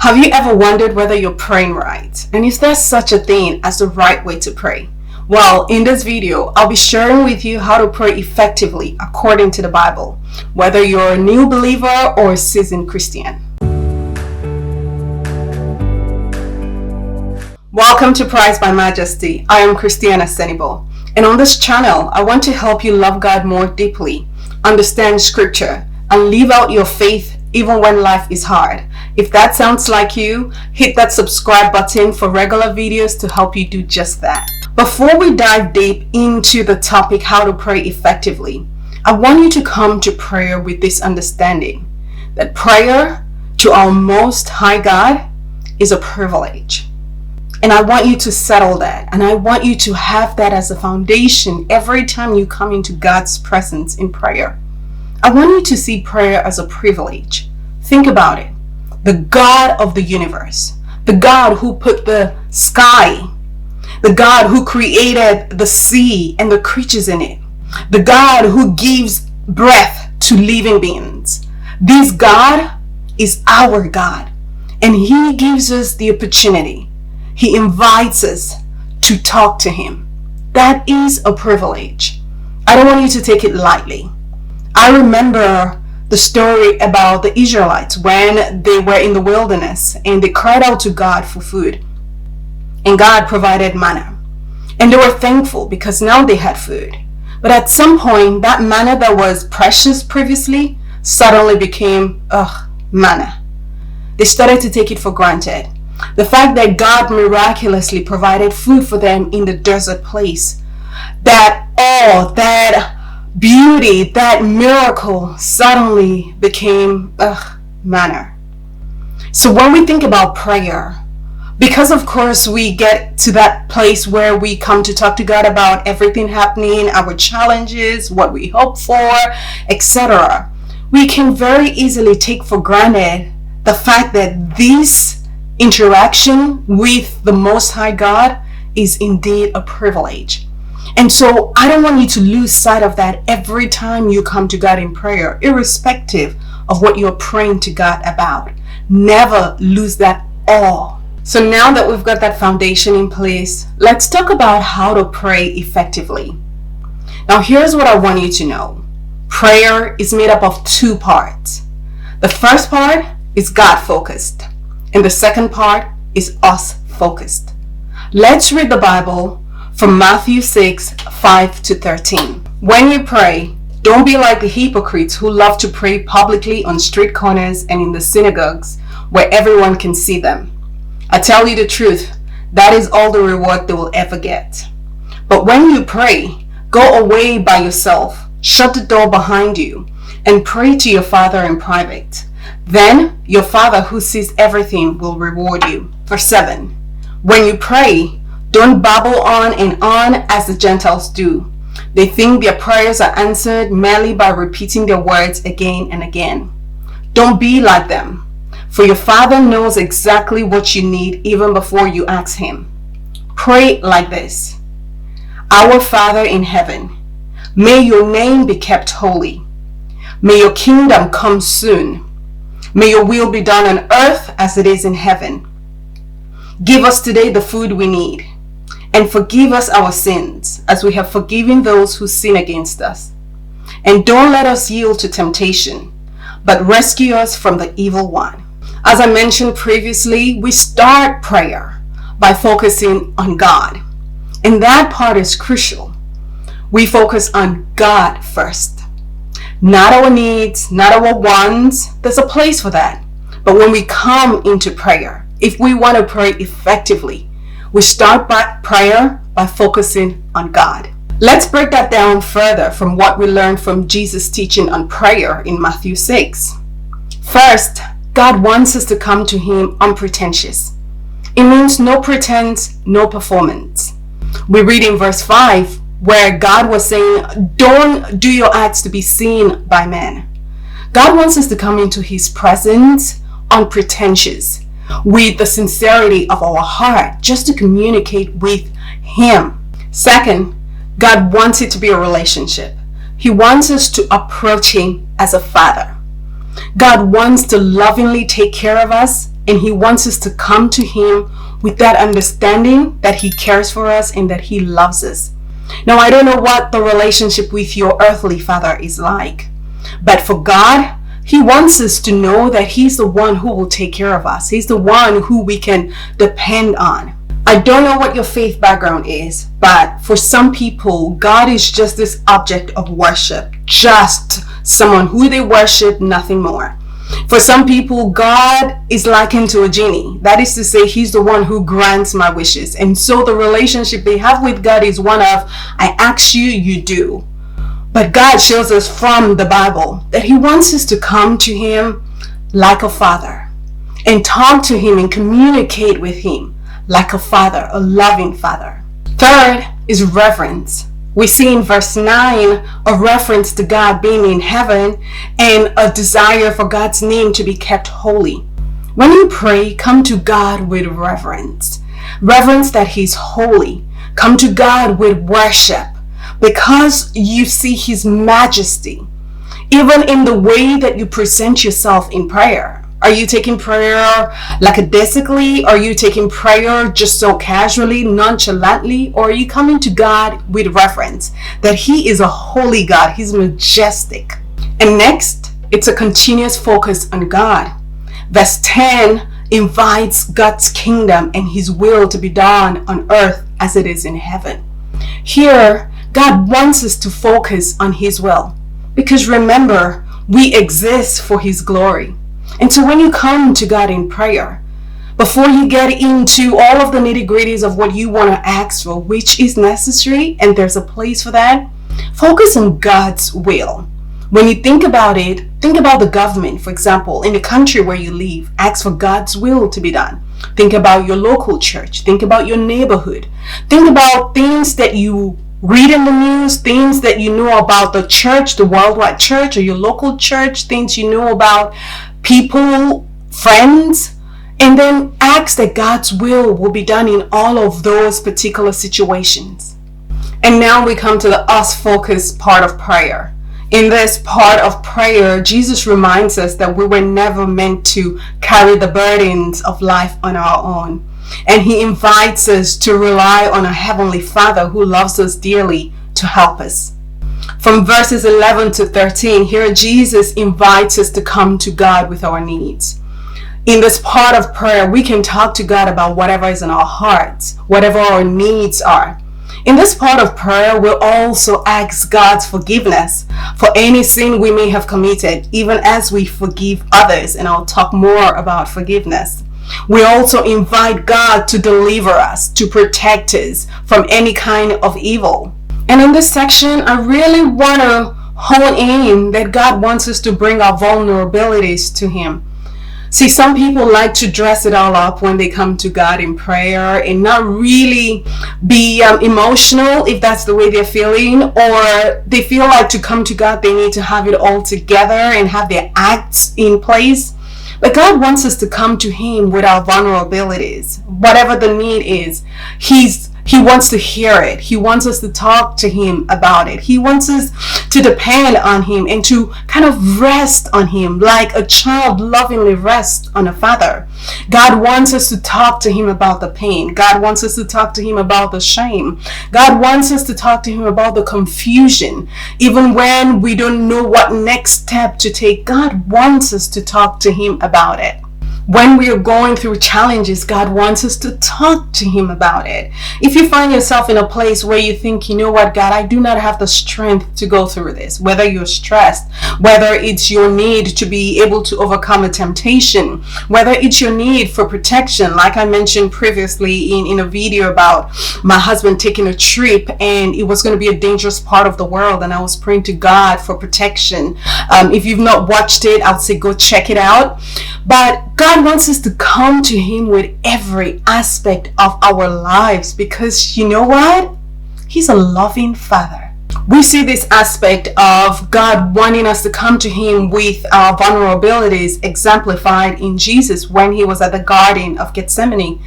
Have you ever wondered whether you're praying right? And is there such a thing as the right way to pray? Well, in this video, I'll be sharing with you how to pray effectively according to the Bible, whether you're a new believer or a seasoned Christian. Welcome to Praise by Majesty. I am Christiana Senibo. And on this channel, I want to help you love God more deeply, understand scripture, and live out your faith even when life is hard. If that sounds like you, hit that subscribe button for regular videos to help you do just that. Before we dive deep into the topic how to pray effectively, I want you to come to prayer with this understanding that prayer to our Most High God is a privilege. And I want you to settle that, and I want you to have that as a foundation every time you come into God's presence in prayer. I want you to see prayer as a privilege. Think about it. The God of the universe, the God who put the sky, the God who created the sea and the creatures in it, the God who gives breath to living beings. This God is our God, and He gives us the opportunity. He invites us to talk to Him. That is a privilege. I don't want you to take it lightly. I remember the story about the Israelites when they were in the wilderness and they cried out to God for food. And God provided manna. And they were thankful because now they had food. But at some point, that manna that was precious previously suddenly became manna. They started to take it for granted. The fact that God miraculously provided food for them in the desert place, that awe, that beauty, that miracle suddenly became manna. So when we think about prayer, because of course we get to that place where we come to talk to God about everything happening, our challenges, what we hope for, etc., we can very easily take for granted the fact that this interaction with the Most High God is indeed a privilege. And so I don't want you to lose sight of that every time you come to God in prayer, irrespective of what you're praying to God about. Never lose that awe. So now that we've got that foundation in place, let's talk about how to pray effectively. Now here's what I want you to know. Prayer is made up of two parts. The first part is God-focused, and the second part is us-focused. Let's read the Bible from Matthew 6:5-13. When you pray, don't be like the hypocrites who love to pray publicly on street corners and in the synagogues where everyone can see them. I tell you the truth, that is all the reward they will ever get. But when you pray, go away by yourself, shut the door behind you, and pray to your Father in private. Then your Father who sees everything will reward you. Verse 7. When you pray, don't babble on and on as the Gentiles do. They think their prayers are answered merely by repeating their words again and again. Don't be like them, for your Father knows exactly what you need even before you ask Him. Pray like this. Our Father in heaven, may your name be kept holy. May your kingdom come soon. May your will be done on earth as it is in heaven. Give us today the food we need, and forgive us our sins as we have forgiven those who sin against us. And don't let us yield to temptation, but rescue us from the evil one. As I mentioned previously, we start prayer by focusing on God. And that part is crucial. We focus on God first. Not our needs, not our wants. There's a place for that. But when we come into prayer, if we want to pray effectively, we start prayer by focusing on God. Let's break that down further from what we learned from Jesus' teaching on prayer in Matthew 6. First, God wants us to come to Him unpretentious. It means no pretense, no performance. We read in verse 5 where God was saying, don't do your acts to be seen by men. God wants us to come into His presence unpretentious, with the sincerity of our heart, just to communicate with Him. Second, God wants it to be a relationship. He wants us to approach Him as a father. God wants to lovingly take care of us and he wants us to come to him with that understanding that he cares for us and that he loves us. Now, I don't know what the relationship with your earthly father is like, but for God, he wants us to know that he's the one who will take care of us. He's the one who we can depend on. I don't know what your faith background is, but for some people, God is just this object of worship, just someone who they worship, nothing more. For some people, God is likened to a genie. That is to say, he's the one who grants my wishes. And so the relationship they have with God is one of, I ask you, you do. But God shows us from the Bible that he wants us to come to him like a father and talk to him and communicate with him like a father, a loving father. Third is reverence. We see in verse 9 a reference to God being in heaven and a desire for God's name to be kept holy. When you pray, come to God with reverence. Reverence that he's holy. Come to God with worship because you see his majesty. Even in the way that you present yourself in prayer. Are you taking prayer lackadaisically? Are you taking prayer just so casually, nonchalantly? Or are you coming to God with reverence that he is a holy God? He's majestic. And next, it's a continuous focus on God. Verse 10 invites God's kingdom and his will to be done on earth as it is in heaven. Here, God wants us to focus on his will. Because remember, we exist for his glory. And so when you come to God in prayer, before you get into all of the nitty-gritties of what you want to ask for, which is necessary, and there's a place for that, focus on God's will. When you think about it, think about the government, for example, in the country where you live, ask for God's will to be done. Think about your local church. Think about your neighborhood. Think about things that you read in the news, things that you know about the church, the worldwide church, or your local church, things you know about people, friends, and then ask that God's will be done in all of those particular situations. And now we come to the us-focused part of prayer. In this part of prayer, Jesus reminds us that we were never meant to carry the burdens of life on our own. And he invites us to rely on a heavenly Father who loves us dearly to help us. From verses 11 to 13, here Jesus invites us to come to God with our needs. In this part of prayer, we can talk to God about whatever is in our hearts, whatever our needs are. In this part of prayer, we'll also ask God's forgiveness for any sin we may have committed, even as we forgive others. And I'll talk more about forgiveness. We also invite God to deliver us, to protect us from any kind of evil. And in this section, I really want to hone in that God wants us to bring our vulnerabilities to him. See, some people like to dress it all up when they come to God in prayer and not really be emotional if that's the way they're feeling, or they feel like to come to God they need to have it all together and have their acts in place. But God wants us to come to him with our vulnerabilities. Whatever the need is, he wants to hear it. He wants us to talk to him about it. He wants us to depend on him and to kind of rest on him like a child lovingly rests on a father. God wants us to talk to him about the pain. God wants us to talk to him about the shame. God wants us to talk to him about the confusion. Even when we don't know what next step to take, God wants us to talk to him about it. When we are going through challenges, God wants us to talk to him about it. If you find yourself in a place where you think, you know what, God, I do not have the strength to go through this, whether you're stressed, whether it's your need to be able to overcome a temptation, whether it's your need for protection, like I mentioned previously in a video about my husband taking a trip and it was going to be a dangerous part of the world and I was praying to God for protection. If you've not watched it, I'd say go check it out. But God wants us to come to him with every aspect of our lives because you know what? He's a loving father. We see this aspect of God wanting us to come to him with our vulnerabilities exemplified in Jesus when he was at the Garden of Gethsemane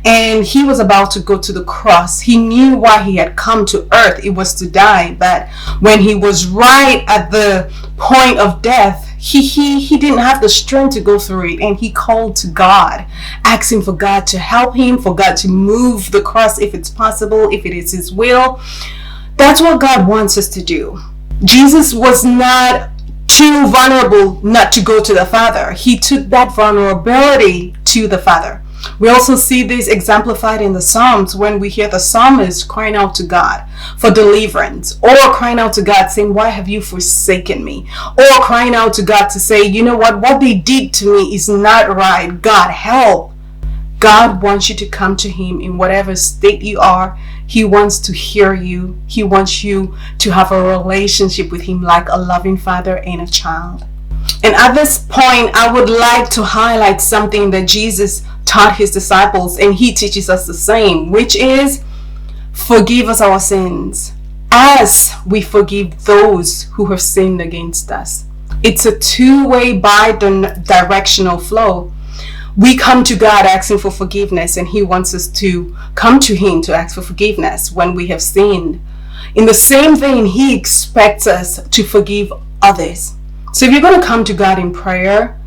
and he was about to go to the cross. He knew why he had come to earth. It was to die. But when he was right at the point of death, He didn't have the strength to go through it, and he called to God, asking for God to help him, for God to move the cross if it's possible, if it is his will. That's what God wants us to do. Jesus was not too vulnerable not to go to the Father. He took that vulnerability to the Father. We also see this exemplified in the Psalms when we hear the psalmist crying out to God for deliverance, or crying out to God saying, why have you forsaken me? Or crying out to God to say, you know what they did to me is not right. God, help. God wants you to come to him in whatever state you are. He wants to hear you. He wants you to have a relationship with him like a loving father and a child. And at this point, I would like to highlight something that Jesus taught his disciples, and he teaches us the same, which is forgive us our sins as we forgive those who have sinned against us. It's a two-way bi-directional flow. We come to God asking for forgiveness, and he wants us to come to him to ask for forgiveness when we have sinned. In the same vein, he expects us to forgive others. So if you're going to come to God in prayer,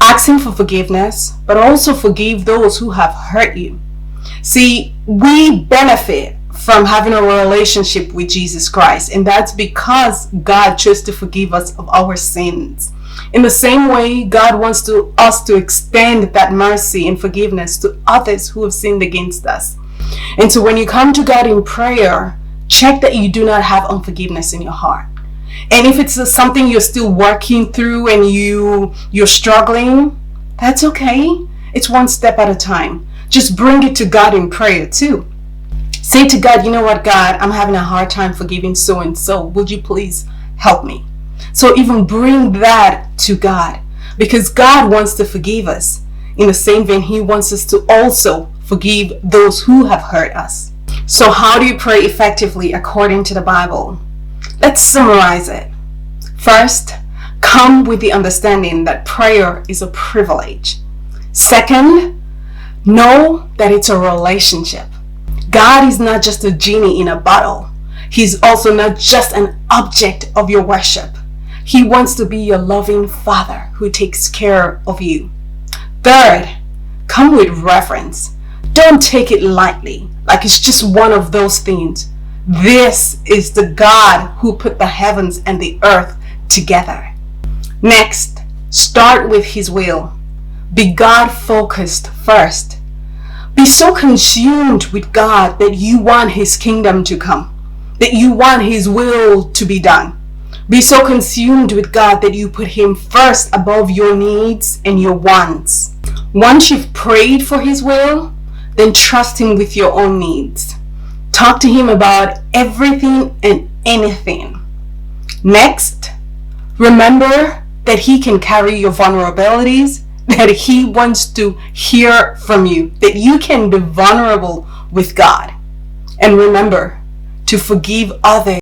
ask him for forgiveness, but also forgive those who have hurt you. See, we benefit from having a relationship with Jesus Christ, and that's because God chose to forgive us of our sins. In the same way, God wants us to extend that mercy and forgiveness to others who have sinned against us. And so when you come to God in prayer, check that you do not have unforgiveness in your heart. And if it's something you're still working through and you're struggling, that's okay. It's one step at a time. Just bring it to God in prayer too. Say to God, you know what, God, I'm having a hard time forgiving so and so. Would you please help me? So even bring that to God, because God wants to forgive us. In the same vein, he wants us to also forgive those who have hurt us. So how do you pray effectively according to the Bible? Let's summarize it. First, come with the understanding that prayer is a privilege. Second, know that it's a relationship. God is not just a genie in a bottle. He's also not just an object of your worship. He wants to be your loving Father who takes care of you. Third, come with reverence. Don't take it lightly, like it's just one of those things. This is the God who put the heavens and the earth together. Next, start with his will. Be God focused first. Be so consumed with God that you want his kingdom to come, that you want his will to be done. Be so consumed with God that you put him first above your needs and your wants. Once you've prayed for his will, then trust him with your own needs. Talk to him about everything and anything. Next, remember that he can carry your vulnerabilities, that he wants to hear from you, that you can be vulnerable with God. And remember to forgive others